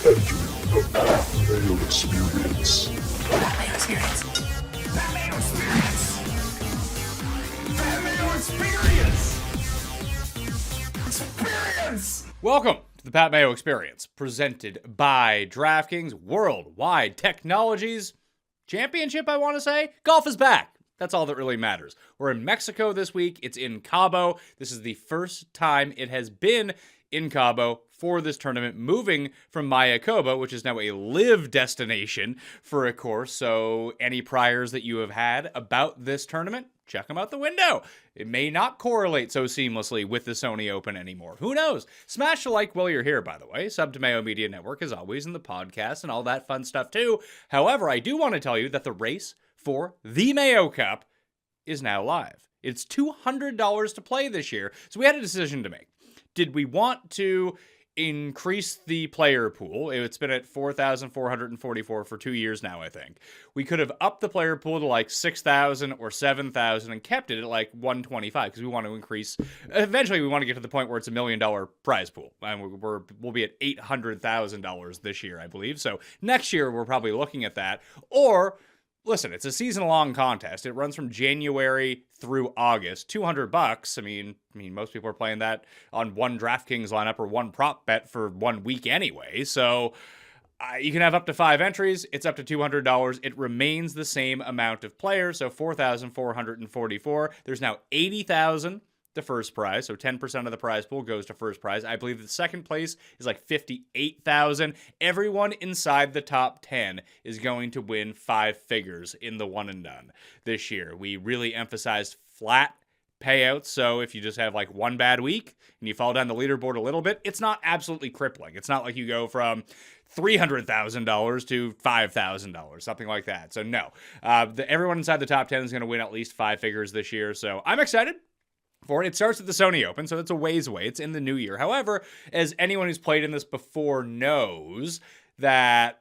Entering the Mayo Experience. Mayo Experience. Mayo Experience. Mayo Experience. Experience. Welcome to the Pat Mayo Experience, presented by DraftKings Worldwide Technologies Championship, I want to say. Golf is back. That's all that really matters. We're in Mexico this week. It's in Cabo. This is the first time it has been in Cabo for this tournament, moving from Mayo, which is now a live destination for a course. So any priors that you have had about this tournament, check them out the window. It may not correlate so seamlessly with the Sony Open anymore. Who knows? Smash the like while you're here, by the way. Sub to Mayo Media Network, as always, in the podcast and all that fun stuff, too. However, I do want to tell you that the race for the Mayo Cup is now live. It's $200 to play this year, so we had a decision to make. Did we want to increase the player pool? It's been at 4,444 for 2 years now, I think. We could have upped the player pool to like 6,000 or 7,000 and kept it at like 125 because we want to increase. Eventually, we want to get to the point where it's $1 million prize pool. And we'll be at $800,000 this year, I believe. So next year, we're probably looking at that. Or listen, it's a season-long contest. It runs from January through August. $200. I mean, most people are playing that on one DraftKings lineup or one prop bet for 1 week anyway. So you can have up to 5 entries. It's up to $200. It remains the same amount of players. So 4,444. There's now 80,000. The first prize, so 10% of the prize pool goes to first prize. I believe the second place is like 58,000. Everyone inside the top 10 is going to win 5 figures in the one and done this year. We really emphasized flat payouts, so if you just have like one bad week and you fall down the leaderboard a little bit, it's not absolutely crippling. It's not like you go from $300,000 to $5,000, something like that. So no, everyone inside the top 10 is going to win at least 5 figures this year, so I'm excited for it. It starts at the Sony Open, so it's a ways away. It's in the new year. However, as anyone who's played in this before knows, that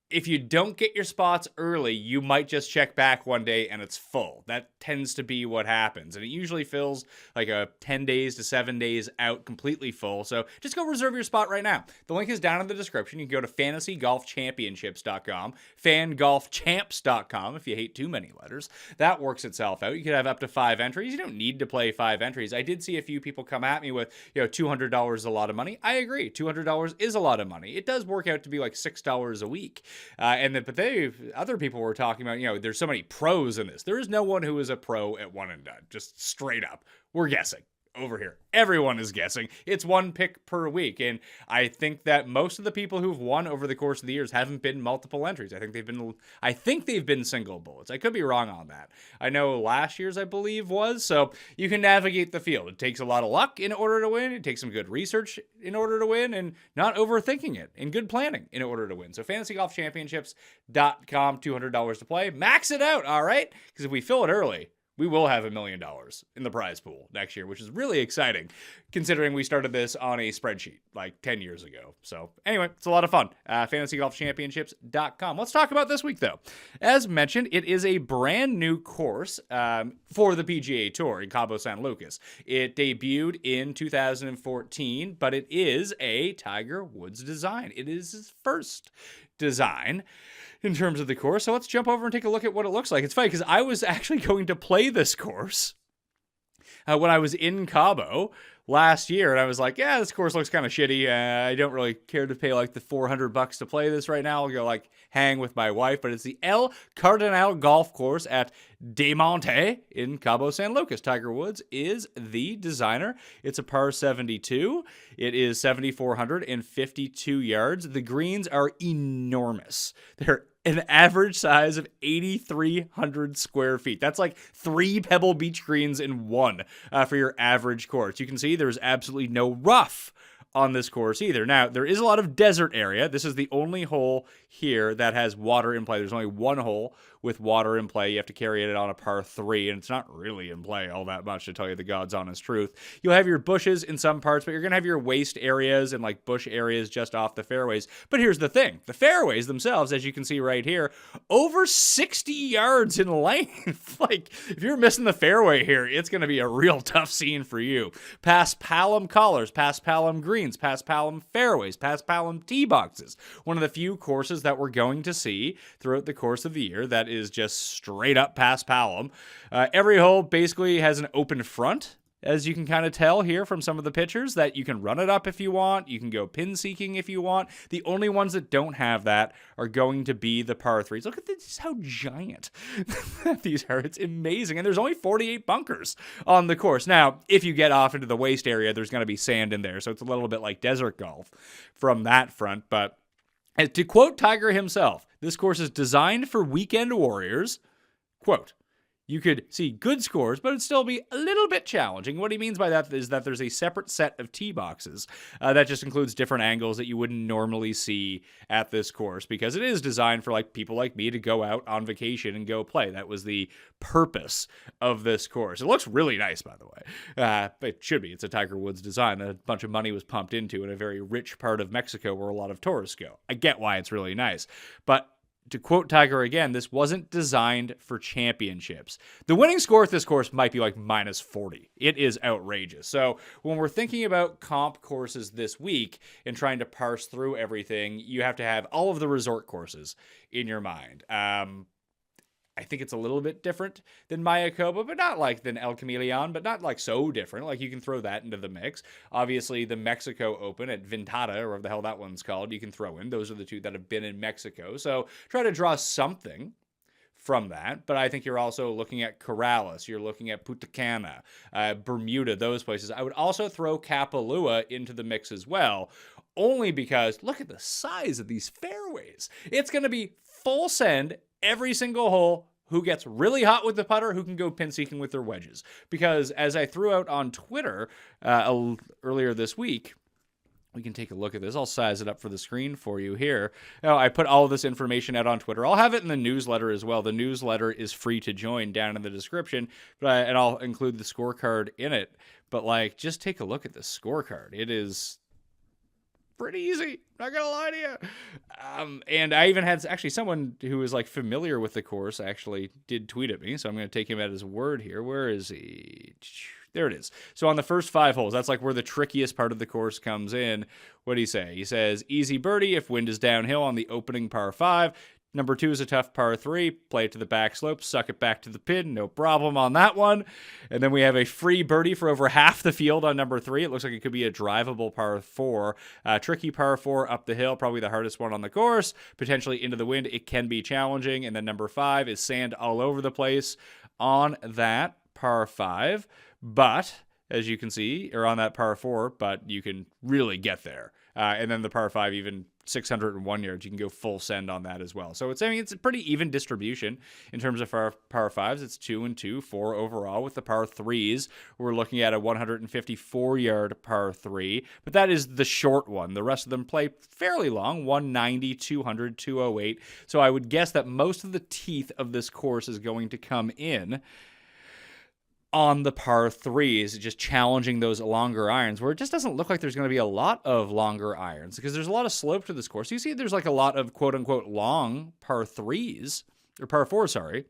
if you don't get your spots early, you might just check back one day and it's full. That tends to be what happens. And it usually fills like a 10 days to 7 days out completely full. So just go reserve your spot right now. The link is down in the description. You can go to fantasygolfchampionships.com, fangolfchamps.com if you hate too many letters. That works itself out. You could have up to 5 entries. You don't need to play 5 entries. I did see a few people come at me with, $200 is a lot of money. I agree. $200 is a lot of money. It does work out to be like $6 a week. Other people were talking about, there's so many pros in this. There is no one who is a pro at one and done. Just straight up. We're guessing over here. Everyone is guessing. It's 1 pick per week. And I think that most of the people who've won over the course of the years haven't been multiple entries. I think they've been single bullets. I could be wrong on that. I know last year's, I believe, was. So you can navigate the field. It takes a lot of luck in order to win. It takes some good research in order to win and not overthinking it and good planning in order to win. So fantasygolfchampionships.com, $200 to play. Max it out, all right? Because if we fill it early, we will have $1 million in the prize pool next year, which is really exciting considering we started this on a spreadsheet like 10 years ago. So anyway, it's a lot of fun. FantasyGolfChampionships.com. Let's talk about this week, though. As mentioned, it is a brand new course for the PGA Tour in Cabo San Lucas. It debuted in 2014, but it is a Tiger Woods design. It is his first design in terms of the course. So let's jump over and take a look at what it looks like. It's funny because I was actually going to play this course when I was in Cabo last year, and I was like, yeah, this course looks kind of shitty. I don't really care to pay like the $400 to play this right now. I'll go like hang with my wife, but it's the El Cardinal Golf Course at De Monte in Cabo San Lucas. Tiger Woods is the designer. It's a par 72. It is 7,452 yards. The greens are enormous. They're an average size of 8,300 square feet. That's like 3 Pebble Beach greens in one for your average course. You can see there's absolutely no rough on this course either. Now, there is a lot of desert area. This is the only hole here that has water in play. There's only one hole with water in play. You have to carry it on a par 3, and it's not really in play all that much, to tell you the God's honest truth. You'll have your bushes in some parts, but you're going to have your waste areas and like bush areas just off the fairways. But here's the thing. The fairways themselves, as you can see right here, over 60 yards in length. Like, if you're missing the fairway here, it's going to be a real tough scene for you. Paspalum colors, Paspalum green. greens, Paspalum fairways, Paspalum tee boxes. One of the few courses that we're going to see throughout the course of the year that is just straight up Paspalum. Every hole basically has an open front, as you can kind of tell here from some of the pictures, that you can run it up if you want. You can go pin seeking if you want. The only ones that don't have that are going to be the par 3s. Look at this, how giant these are. It's amazing. And there's only 48 bunkers on the course. Now, if you get off into the waste area, there's going to be sand in there. So it's a little bit like desert golf from that front. But to quote Tiger himself, this course is designed for weekend warriors. Quote, you could see good scores, but it'd still be a little bit challenging. What he means by that is that there's a separate set of tee boxes that just includes different angles that you wouldn't normally see at this course, because it is designed for like people like me to go out on vacation and go play. That was the purpose of this course. It looks really nice, by the way. It should be. It's a Tiger Woods design that a bunch of money was pumped into in a very rich part of Mexico where a lot of tourists go. I get why it's really nice, but to quote Tiger again, this wasn't designed for championships. The winning score at this course might be like minus 40. It is outrageous. So when we're thinking about comp courses this week and trying to parse through everything, you have to have all of the resort courses in your mind. I think it's a little bit different than Mayo, but not like than El Camaleon, but not like so different. Like you can throw that into the mix. Obviously, the Mexico Open at Ventada, or whatever the hell that one's called, you can throw in. Those are the two that have been in Mexico. So try to draw something from that. But I think you're also looking at Corrales. You're looking at Punta Cana, Bermuda, those places. I would also throw Kapalua into the mix as well, only because look at the size of these fairways. It's going to be full send every single hole. Who gets really hot with the putter, who can go pin seeking with their wedges. Because as I threw out on Twitter earlier this week, we can take a look at this. I'll size it up for the screen for you here. Now, I put all of this information out on Twitter. I'll have it in the newsletter as well. The newsletter is free to join down in the description, and I'll include the scorecard in it. But like, just take a look at this scorecard. It is pretty easy, not gonna lie to you. And I even had actually someone who was like familiar with the course actually did tweet at me, so I'm going to take him at his word here. Where is he? There it is. So on the first 5 holes, that's like where the trickiest part of the course comes in. What do you say? He says, easy birdie if wind is downhill on the opening par 5. Number 2 is a tough par 3. Play it to the back slope. Suck it back to the pin. No problem on that one. And then we have a free birdie for over half the field on number 3. It looks like it could be a drivable par 4. Tricky par 4 up the hill. Probably the hardest one on the course. Potentially into the wind. It can be challenging. And then number 5 is sand all over the place on that par 5. But, as you can see, or on that par 4, but you can really get there. And then the par 5, even 601 yards, you can go full send on that as well. So it's a pretty even distribution in terms of our par 5s. It's 2 and 2, 4 overall. With the par 3s, we're looking at a 154-yard par 3, but that is the short one. The rest of them play fairly long, 190, 200, 208. So I would guess that most of the teeth of this course is going to come in on the par 3s, just challenging those longer irons, where it just doesn't look like there's going to be a lot of longer irons, because there's a lot of slope to this course. You see there's like a lot of quote-unquote long par 3s, or par 4s, sorry,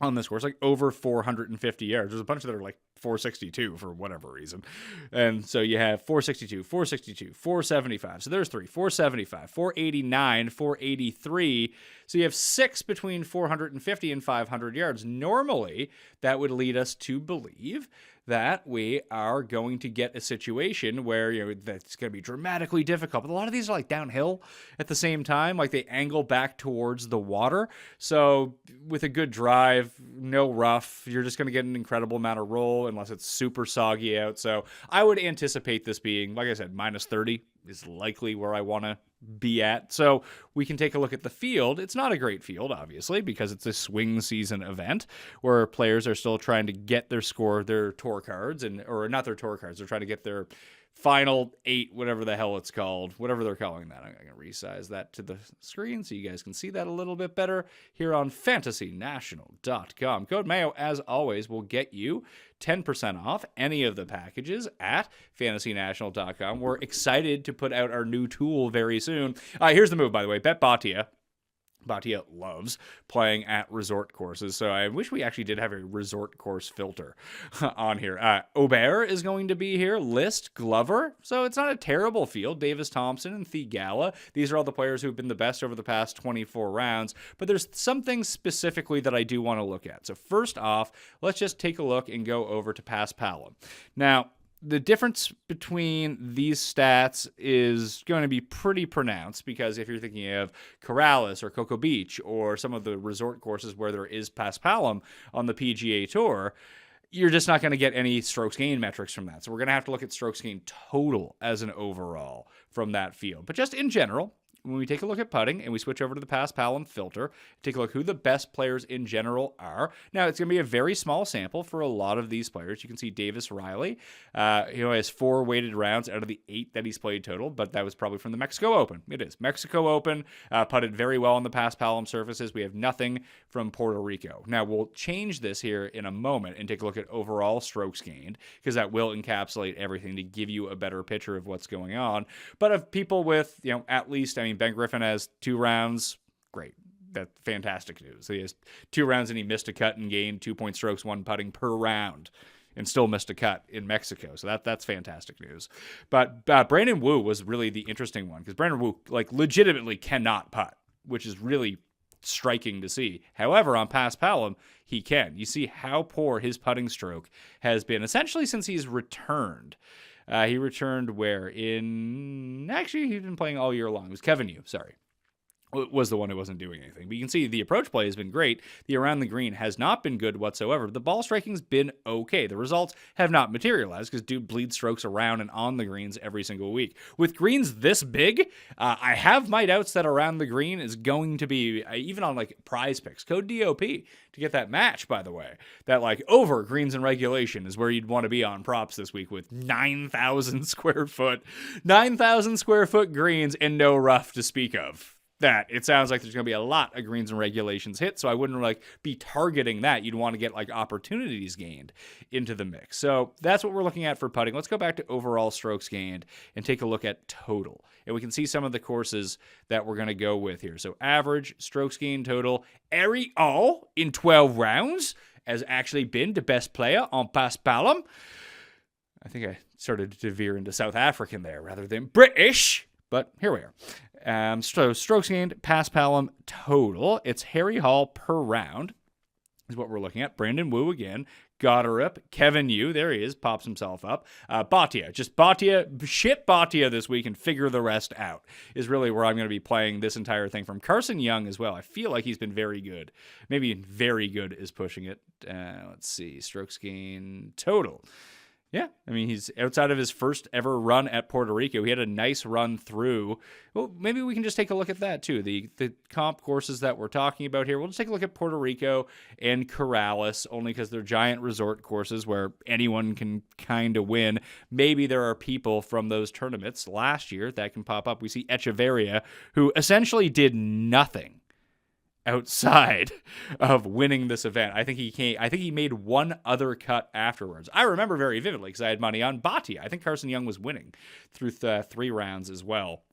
on this course, like over 450 yards. There's a bunch that are like 462 for whatever reason. And so you have 462, 462, 475. So there's 3, 475, 489, 483. So you have 6 between 450 and 500 yards. Normally, that would lead us to believe that we are going to get a situation where, you know, that's going to be dramatically difficult. But a lot of these are like downhill at the same time, like they angle back towards the water. So with a good drive, no rough, you're just going to get an incredible amount of roll unless it's super soggy out. So I would anticipate this being, like I said, minus 30 is likely where I want to be at. So we can take a look at the field. It's not a great field, obviously, because it's a swing season event where players are still trying to get their score, their tour cards, or not their tour cards. They're trying to get their final 8, whatever the hell it's called, whatever they're calling that. I'm going to resize that to the screen so you guys can see that a little bit better here on fantasynational.com. Code Mayo, as always, will get you 10% off any of the packages at fantasynational.com. We're excited to put out our new tool very soon. Here's the move, by the way. Bet Bhatia. Bhatia loves playing at resort courses, so I wish we actually did have a resort course filter on here. Aubert is going to be here, List, Glover, so it's not a terrible field. Davis Thompson and Thigala, these are all the players who've been the best over the past 24 rounds, but there's some things specifically that I do want to look at. So first off, let's just take a look and go over to Paspalum. Now, the difference between these stats is going to be pretty pronounced because if you're thinking of Corrales or Cocoa Beach or some of the resort courses where there is Paspalum on the PGA Tour, you're just not going to get any strokes gain metrics from that. So we're going to have to look at strokes gain total as an overall from that field. But just in general, when we take a look at putting and we switch over to the Paspalum filter, take a look who the best players in general are. Now, it's going to be a very small sample for a lot of these players. You can see Davis Riley, he has 4 weighted rounds out of the 8 that he's played total, but that was probably from the Mexico Open. It is. Mexico Open, putted very well on the Paspalum surfaces. We have nothing from Puerto Rico. Now, we'll change this here in a moment and take a look at overall strokes gained because that will encapsulate everything to give you a better picture of what's going on. But of people with, at least, Ben Griffin has 2 rounds. Great. That's fantastic news. He has 2 rounds and he missed a cut and gained 2-point strokes, 1 putting per round, and still missed a cut in Mexico. So that's fantastic news. But Brandon Wu was really the interesting one because Brandon Wu legitimately cannot putt, which is really striking to see. However, on Paspalum, he can. You see how poor his putting stroke has been essentially since he's returned. He returned where? Actually, he's been playing all year long. It was Kevin Yu, sorry. Was the one who wasn't doing anything. But you can see the approach play has been great. The around the green has not been good whatsoever. The ball striking's been okay. The results have not materialized because dude bleeds strokes around and on the greens every single week. With greens this big, I have my doubts that around the green is going to be, even on prize picks, code DOP to get that match, by the way. That over greens and regulation is where you'd want to be on props this week with 9,000 square foot greens and no rough to speak of. That it sounds like there's going to be a lot of greens and regulations hit, so I wouldn't be targeting that. You'd want to get opportunities gained into the mix. So that's what we're looking at for putting. Let's go back to overall strokes gained and take a look at total. And we can see some of the courses that we're going to go with here. So average strokes gained total, Ariel in 12 rounds has actually been the best player on Paspalum. I think I started to veer into South African there rather than British, but here we are. So strokes gained, Paspalum total. It's Harry Hall per round is what we're looking at. Brandon Wu again. Goddard, Kevin Yu, there he is, pops himself up. Bhatia, ship Bhatia this week and figure the rest out is really where I'm going to be playing this entire thing from. Carson Young as well. I feel like he's been very good. Maybe very good is pushing it. Let's see, strokes gained total. Yeah, he's outside of his first ever run at Puerto Rico. He had a nice run through. Well, maybe we can just take a look at that too. The comp courses that we're talking about here. We'll just take a look at Puerto Rico and Corrales, only because they're giant resort courses where anyone can kind of win. Maybe there are people from those tournaments last year that can pop up. We see Echeverria, who essentially did nothing outside of winning this event. I think he made one other cut afterwards. I remember very vividly because I had money on Bhatia. I think Carson Young was winning through 3 rounds as well.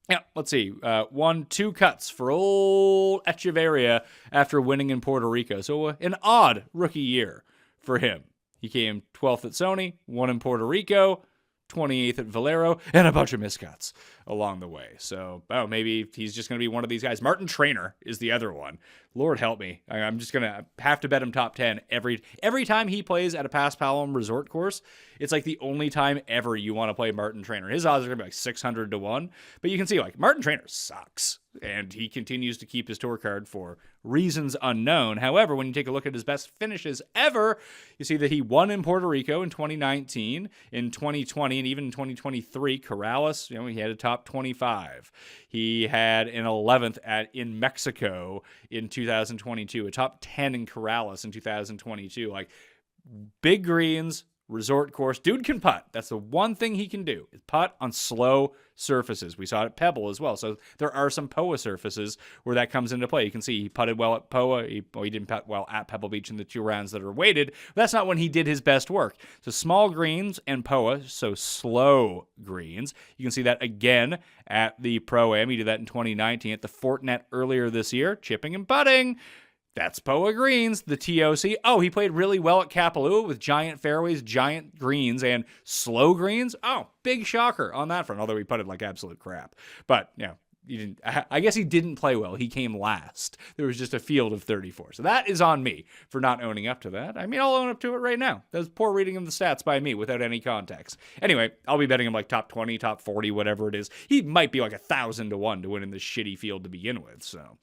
Yeah, let's see. 2 cuts for old Echeverria after winning in Puerto Rico. So an odd rookie year for him. He came 12th at Sony, won in Puerto Rico, 28th at Valero, and a bunch of miscuts along the way. So, maybe he's just going to be one of these guys. Martin Traynor is the other one. Lord help me. I'm just going to have to bet him top 10 every time he plays at a Paspalum resort course. It's the only time ever you want to play Martin Traynor. His odds are going to be 600 to 1. But you can see Martin Traynor sucks. And he continues to keep his tour card for reasons unknown. However, when you take a look at his best finishes ever, you see that he won in Puerto Rico in 2019, in 2020, and even in 2023. Corrales, he had a top 25. He had an 11th in Mexico in 2022, a top 10 in Corrales in 2022. Big greens, resort course. Dude can putt. That's the one thing he can do, is putt on slow surfaces. We saw it at Pebble as well. So there are some POA surfaces where that comes into play. You can see he putted well at POA. He didn't putt well at Pebble Beach in the 2 rounds that are weighted. That's not when he did his best work. So small greens and POA, so slow greens. You can see that again at the Pro-Am. He did that in 2019 at the Fortinet earlier this year, chipping and putting. That's POA greens, the TOC. Oh, he played really well at Kapalua with giant fairways, giant greens, and slow greens. Oh, big shocker on that front, although he putted like absolute crap. But, I guess he didn't play well. He came last. There was just a field of 34. So that is on me for not owning up to that. I mean, I'll own up to it right now. That was poor reading of the stats by me without any context. Anyway, I'll be betting him like top 20, top 40, whatever it is. He might be like 1,000 to 1 to win in this shitty field to begin with. So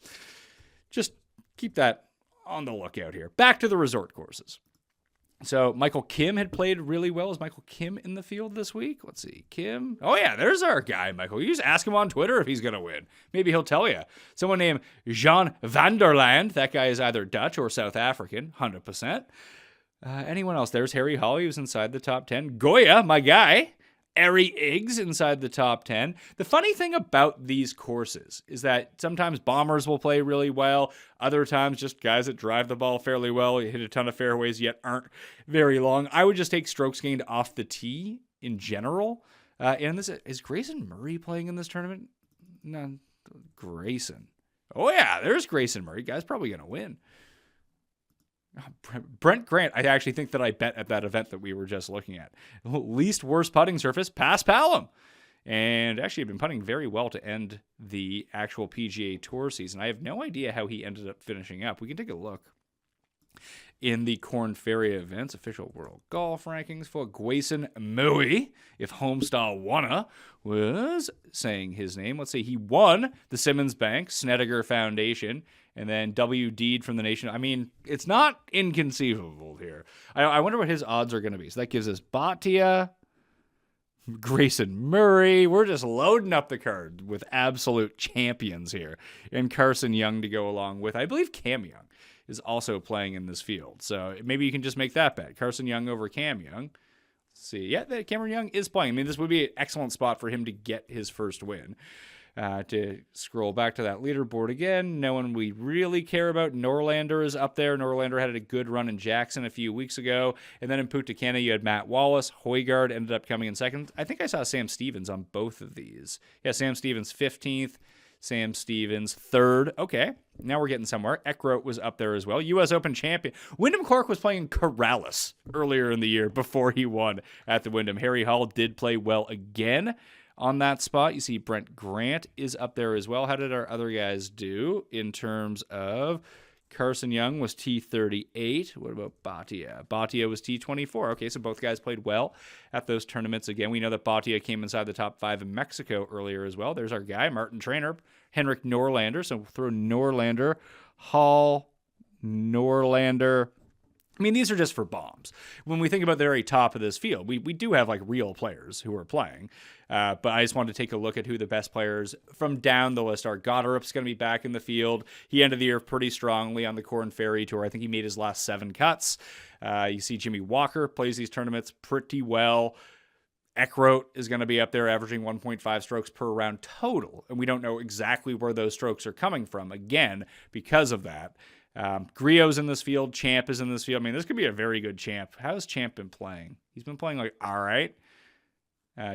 just keep that on the lookout here. Back to the resort courses. So Michael Kim had played really well. Is Michael Kim in the field this week? Let's see. Kim. Oh, yeah, there's our guy, Michael. You just ask him on Twitter if he's going to win. Maybe he'll tell you. Someone named Jean Vanderland. That guy is either Dutch or South African, 100%. Anyone else? There's Harry Hall. He was inside the top 10. Goya, my guy. Ari Iggs inside the top 10. The funny thing about these courses is that sometimes bombers will play really well. Other times, just guys that drive the ball fairly well, hit a ton of fairways, yet aren't very long. I would just take strokes gained off the tee in general. And is Grayson Murray playing in this tournament? No, Grayson. Oh, yeah, there's Grayson Murray. Guy's probably going to win. Brent Grant, I actually think that I bet at that event that we were just looking at. Least worst putting surface, Paspalum. And actually, have been putting very well to end the actual PGA Tour season. I have no idea how he ended up finishing up. We can take a look. In the Korn Ferry events, official world golf rankings for Grayson Murray, if Homestyle Wanna was saying his name. Let's say he won the Simmons Bank Snedeker Foundation, and then WD'd from the nation. I mean, it's not inconceivable here. I wonder what his odds are going to be. So that gives us Bhatia, Grayson Murray. We're just loading up the card with absolute champions here. And Carson Young to go along with, I believe, Cam Young is also playing in this field. So maybe you can just make that bet. Carson Young over Cam Young. Let's see. Yeah, Cameron Young is playing. I mean, this would be an excellent spot for him to get his first win. To scroll back to that leaderboard again, no one we really care about. Norlander is up there. Norlander had a good run in Jackson a few weeks ago. And then in Punta Cana, you had Matt Wallace. Højgaard ended up coming in second. I think I saw Sam Stevens on both of these. Yeah, Sam Stevens 15th. Sam Stevens 3rd. Okay, now we're getting somewhere. Eckroat was up there as well. U.S. Open champion. Wyndham Clark was playing Corrales earlier in the year before he won at the Wyndham. Harry Hall did play well again on that spot. You see Brent Grant is up there as well. How did our other guys do in terms of Carson Young was T38. What about Bhatia? Bhatia was T24. Okay, so both guys played well at those tournaments again. We know that Bhatia came inside the top 5 in Mexico earlier as well. There's our guy, Martin Trainer, Henrik Norlander. So we'll throw Norlander, Hall, Norlander. I mean, these are just for bombs. When we think about the very top of this field, we do have like real players who are playing. But I just wanted to take a look at who the best players from down the list are. Goddard's going to be back in the field. He ended the year pretty strongly on the Korn Ferry Tour. I think he made his last 7 cuts. You see Jimmy Walker plays these tournaments pretty well. Eckroat is going to be up there averaging 1.5 strokes per round total. And we don't know exactly where those strokes are coming from, again, because of that. Griot's in this field. Champ is in this field. I mean, this could be a very good Champ. How has Champ been playing? He's been playing like all right.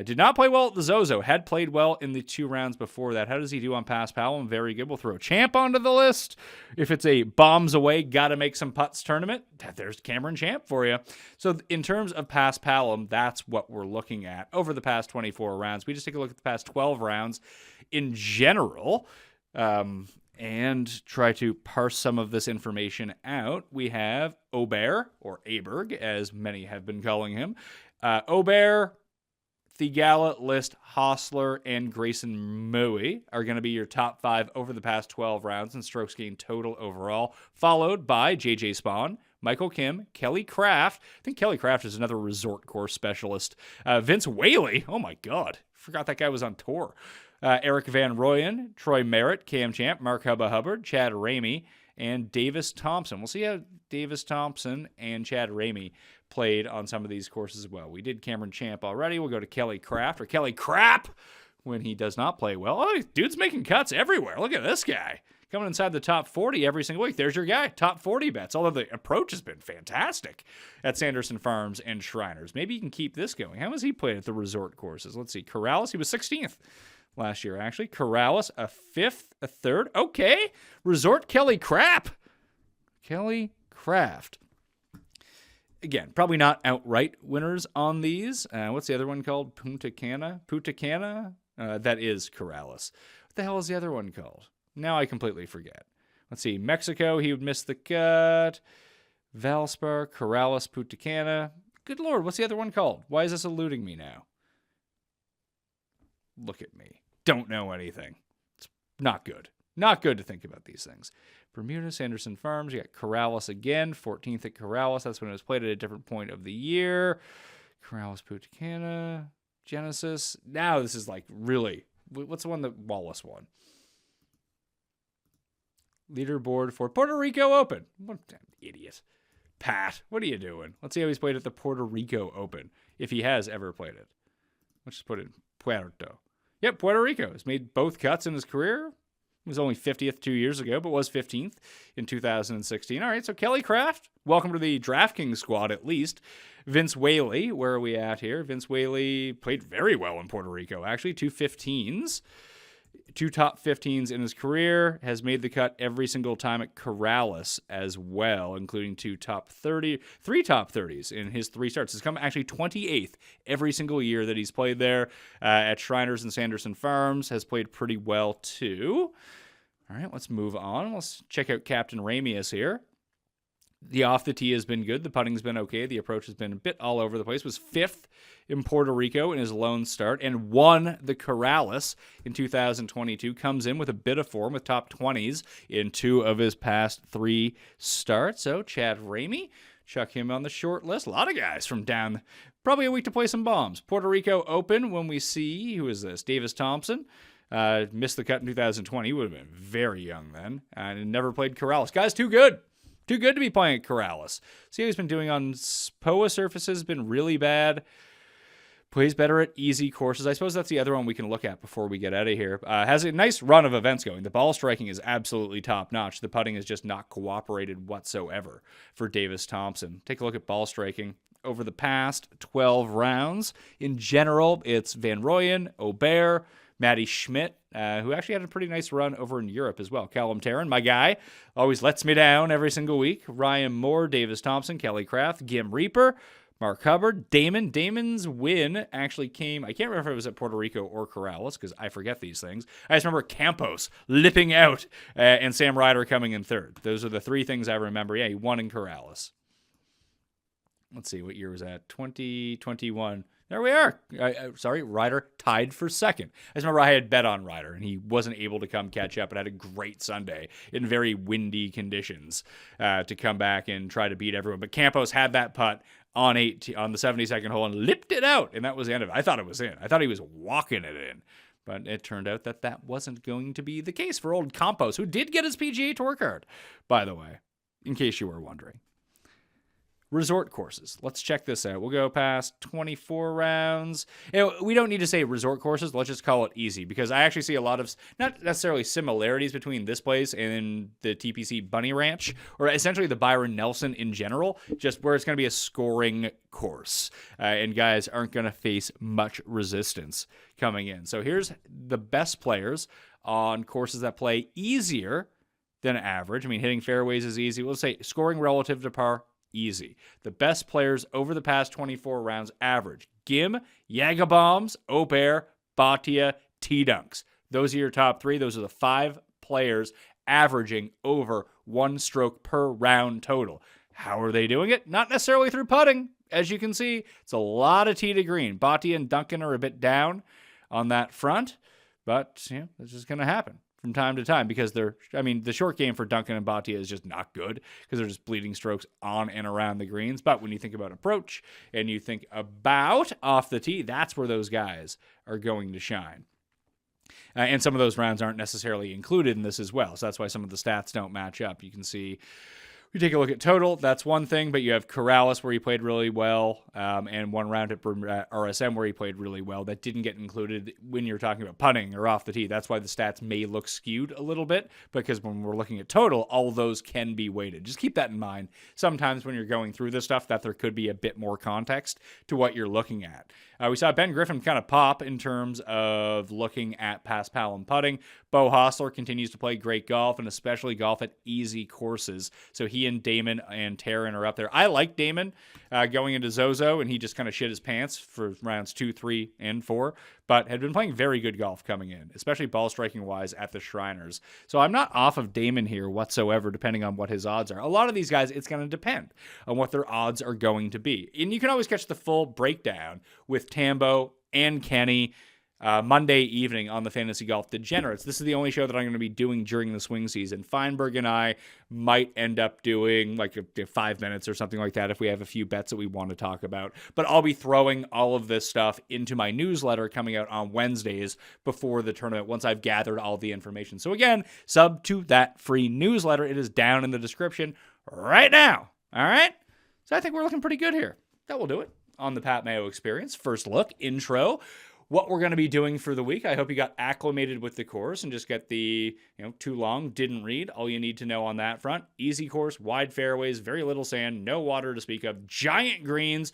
Did not play well at the Zozo. Had played well in the 2 rounds before that. How does he do on Paspalum? Very good. We'll throw Champ onto the list. If it's a bombs away, got to make some putts tournament, there's Cameron Champ for you. So in terms of Paspalum, that's what we're looking at over the past 24 rounds. We just take a look at the past 12 rounds in general. And try to parse some of this information out. We have Aubert, or Aberg, as many have been calling him. Aubert, Thigala, List, Hostler, and Grayson Murray are going to be your top 5 over the past 12 rounds in strokes gained total overall, followed by JJ Spawn, Michael Kim, Kelly Craft. I think Kelly Craft is another resort course specialist. Vince Whaley. Oh, my God. Forgot that guy was on tour. Eric Van Rooyen, Troy Merritt, Cam Champ, Mark Hubba Hubbard, Chad Ramey, and Davis Thompson. We'll see how Davis Thompson and Chad Ramey played on some of these courses as well. We did Cameron Champ already. We'll go to Kelly Craft, or Kelly Crap when he does not play well. Oh, dude's making cuts everywhere. Look at this guy. Coming inside the top 40 every single week. There's your guy, top 40 bets. Although the approach has been fantastic at Sanderson Farms and Shriners. Maybe you can keep this going. How has he played at the resort courses? Let's see. Corrales, he was 16th last year, actually. Corrales, a 5th, a 3rd. Okay. Resort Kelly Crap. Kelly Craft. Again, probably not outright winners on these. What's the other one called? Punta Cana? That is Corrales. What the hell is the other one called? Now I completely forget. Let's see. Mexico, he would miss the cut. Valspar, Corrales, Punta Cana. Good Lord, what's the other one called? Why is this eluding me now? Look at me. Don't know anything. It's not good. Not good to think about these things. Bermuda, Sanderson Farms. You got Corrales again. 14th at Corrales. That's when it was played at a different point of the year. Corrales, Punta Cana. Genesis. Now this is like really... What's the one that Wallace won? Leaderboard for Puerto Rico Open. What an idiot. Pat, what are you doing? Let's see how he's played at the Puerto Rico Open, if he has ever played it. Let's just put in Puerto. Yep, Puerto Rico has made both cuts in his career. He was only 50th 2 years ago, but was 15th in 2016. All right, so Kelly Craft, welcome to the DraftKings squad at least. Vince Whaley, where are we at here? Vince Whaley played very well in Puerto Rico, actually, 2 15s. 2 top 15s in his career, has made the cut every single time at Corrales as well, including 3 top 30s in his 3 starts. He's come actually 28th every single year that he's played there at Shriners and Sanderson Farms, has played pretty well too. All right, let's move on. Let's check out Captain Ramius here. The off the tee has been good. The putting's been okay. The approach has been a bit all over the place. Was 5th in Puerto Rico in his lone start and won the Corrales in 2022. Comes in with a bit of form with top 20s in 2 of his past 3 starts. So Chad Ramey, chuck him on the short list. A lot of guys from down, probably a week to play some bombs. Puerto Rico Open, when we see, who is this? Davis Thompson. Missed the cut in 2020. He would have been very young then. And never played Corrales. Guy's too good. Too good to be playing at Corrales. See how he's been doing on POA surfaces, been really bad. Plays better at easy courses. I suppose that's the other one we can look at before we get out of here. Has a nice run of events going. The ball striking is absolutely top-notch. The putting is just not cooperated whatsoever for Davis Thompson. Take a look at ball striking over the past 12 rounds. In general, it's Van Rooyen, Aubert, Matty Schmidt, who actually had a pretty nice run over in Europe as well. Callum Tarrant, my guy, always lets me down every single week. Ryan Moore, Davis Thompson, Kelly Craft, Gim Reaper, Mark Hubbard, Damon. Damon's win actually came, I can't remember if it was at Puerto Rico or Corrales because I forget these things. I just remember Campos lipping out and Sam Ryder coming in 3rd. Those are the 3 things I remember. Yeah, he won in Corrales. Let's see, what year was that? 2021. There we are. Ryder tied for 2nd. I just remember I had bet on Ryder, and he wasn't able to come catch up, but had a great Sunday in very windy conditions to come back and try to beat everyone. But Campos had that putt on the 72nd hole and lipped it out, and that was the end of it. I thought it was in. I thought he was walking it in. But it turned out that that wasn't going to be the case for old Campos, who did get his PGA Tour card, by the way, in case you were wondering. Resort courses. Let's check this out. We'll go past 24 rounds. We don't need to say resort courses. Let's just call it easy because I actually see a lot of, not necessarily similarities between this place and the TPC Bunny Ranch, or essentially the Byron Nelson in general, just where it's going to be a scoring course. And guys aren't going to face much resistance coming in. So here's the best players on courses that play easier than average. I mean, hitting fairways is easy. We'll say scoring relative to par, easy. The best players over the past 24 rounds average. Gim, Yagabombs, Aubert, Bhatia, T-Dunks. Those are your top 3. Those are the 5 players averaging over 1 stroke per round total. How are they doing it? Not necessarily through putting. As you can see, it's a lot of tee to green. Bhatia and Duncan are a bit down on that front, but this is going to happen from time to time because the short game for Duncan and Bhatia is just not good because they're just bleeding strokes on and around the greens. But when you think about approach and you think about off the tee, that's where those guys are going to shine. And some of those rounds aren't necessarily included in this as well. So that's why some of the stats don't match up. You can see, you take a look at total, that's one thing, but you have Corrales where he played really well, and one round at RSM where he played really well. That didn't get included when you're talking about putting or off the tee. That's why the stats may look skewed a little bit, because when we're looking at total, all of those can be weighted. Just keep that in mind sometimes when you're going through this stuff, that there could be a bit more context to what you're looking at. We saw Ben Griffin kind of pop in terms of looking at Paspalum putting. Bo Hostler continues to play great golf, and especially golf at easy courses. So he and Damon and Taryn are up there. I like Damon going into Zozo, and he just kind of shit his pants for rounds 2, 3, and 4, but had been playing very good golf coming in, especially ball striking wise at the Shriners. So I'm not off of Damon here whatsoever, depending on what his odds are. A lot of these guys, it's going to depend on what their odds are going to be. And you can always catch the full breakdown with Tambo and Kenny Monday evening on the Fantasy Golf Degenerates. This is the only show that I'm going to be doing during the swing season. Feinberg and I might end up doing like 5 minutes or something like that if we have a few bets that we want to talk about. But I'll be throwing all of this stuff into my newsletter coming out on Wednesdays before the tournament once I've gathered all the information. So again, sub to that free newsletter. It is down in the description right now. All right? So I think we're looking pretty good here. That will do it on the Pat Mayo Experience. First look, intro, what we're going to be doing for the week. I hope you got acclimated with the course and just get the, too long, didn't read. All you need to know on that front. Easy course, wide fairways, very little sand, no water to speak of, giant greens.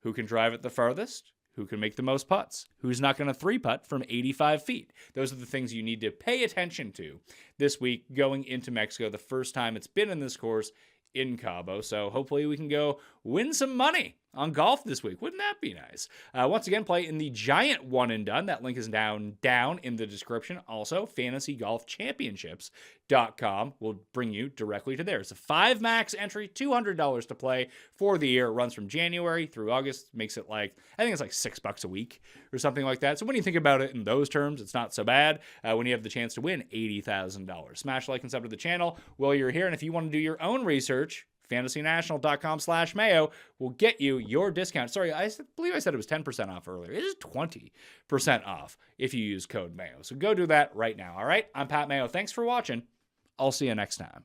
Who can drive it the farthest? Who can make the most putts? Who's not going to 3-putt from 85 feet? Those are the things you need to pay attention to this week going into Mexico, the first time it's been in this course in Cabo. So hopefully we can go win some money on golf this week. Wouldn't that be nice? Once again, play in the giant one and done. That link is down in the description. Also, fantasygolfchampionships.com will bring you directly to there. It's a 5 max entry, $200 to play for the year. It runs from January through August. Makes it I think it's like $6 a week or something like that. So when you think about it in those terms, it's not so bad when you have the chance to win $80,000. Smash like and sub to the channel while you're here. And if you want to do your own research, fantasynational.com/Mayo will get you your discount. Sorry, I believe I said it was 10% off earlier. It is 20% off if you use code Mayo. So go do that right now. All right, I'm Pat Mayo. Thanks for watching. I'll see you next time.